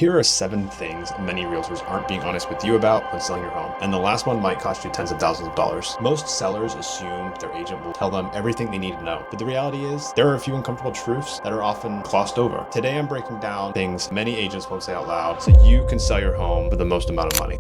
Here are 7 things many realtors aren't being honest with you about when selling your home. And the last one might cost you tens of thousands of dollars. Most sellers assume their agent will tell them everything they need to know. But the reality is, there are a few uncomfortable truths that are often glossed over. Today I'm breaking down things many agents won't say out loud so you can sell your home for the most amount of money.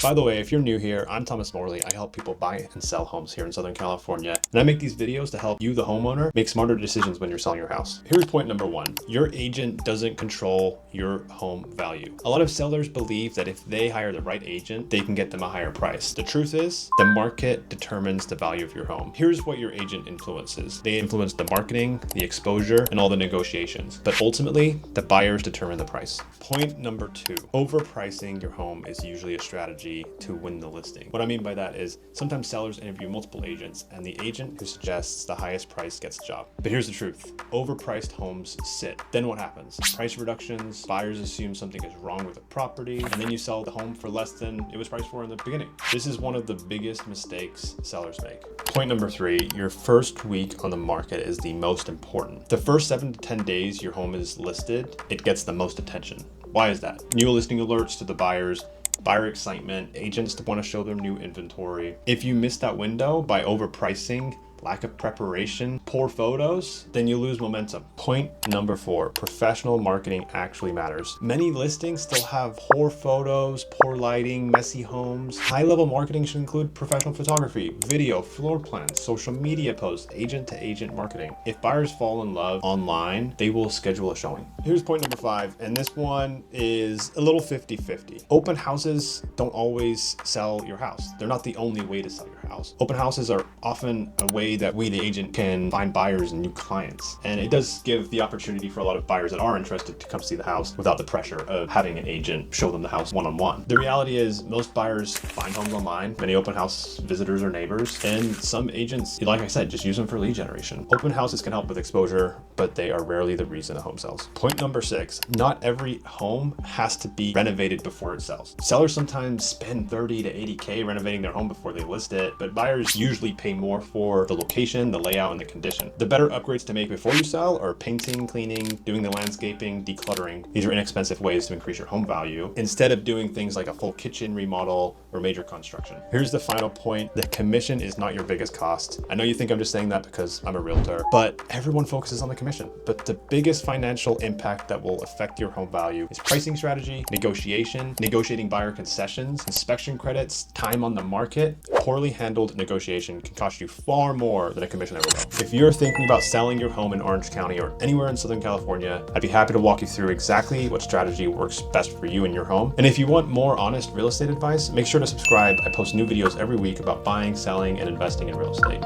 By the way, if you're new here, I'm Thomas Morley. I help people buy and sell homes here in Southern California. And I make these videos to help you, the homeowner, make smarter decisions when you're selling your house. Here's point number 1. Your agent doesn't control your home value. A lot of sellers believe that if they hire the right agent, they can get them a higher price. The truth is, the market determines the value of your home. Here's what your agent influences. They influence the marketing, the exposure, and all the negotiations. But ultimately, the buyers determine the price. Point number 2. Overpricing your home is usually a strategy to win the listing. What I mean by that is sometimes sellers interview multiple agents and the agent who suggests the highest price gets the job. But here's the truth. Overpriced homes sit. Then what happens? Price reductions, buyers assume something is wrong with the property, and then you sell the home for less than it was priced for in the beginning. This is one of the biggest mistakes sellers make. Point number 3, your first week on the market is the most important. The first 7 to 10 days your home is listed, it gets the most attention. Why is that? New listing alerts to the buyers, buyer excitement, agents to want to show their new inventory. If you miss that window by overpricing, lack of preparation, poor photos, then you lose momentum. Point number 4, professional marketing actually matters. Many listings still have poor photos, poor lighting, messy homes. High-level marketing should include professional photography, video, floor plans, social media posts, agent-to-agent marketing. If buyers fall in love online, they will schedule a showing. Here's point number 5, and this one is a little 50-50. Open houses don't always sell your house. They're not the only way to sell your house. Open houses are often a way that we, the agent, can find buyers and new clients. And it does give the opportunity for a lot of buyers that are interested to come see the house without the pressure of having an agent show them the house one-on-one. The reality is most buyers find homes online. Many open house visitors are neighbors, and some agents, like I said, just use them for lead generation. Open houses can help with exposure, but they are rarely the reason a home sells. Point number 6, not every home has to be renovated before it sells. Sellers sometimes spend 30 to 80K renovating their home before they list it, but buyers usually pay more for the location, the layout, and the condition. The better upgrades to make before you sell are painting, cleaning, doing the landscaping, decluttering. These are inexpensive ways to increase your home value instead of doing things like a full kitchen remodel or major construction. Here's the final point. The commission is not your biggest cost. I know you think I'm just saying that because I'm a realtor, but everyone focuses on the commission. But the biggest financial impact that will affect your home value is pricing strategy, negotiation, negotiating buyer concessions, inspection credits, time on the market. Poorly handled negotiation can cost you far more than a commission ever will. If you're thinking about selling your home in Orange County or anywhere in Southern California, I'd be happy to walk you through exactly what strategy works best for you and your home. And if you want more honest real estate advice, make sure to subscribe. I post new videos every week about buying, selling, and investing in real estate.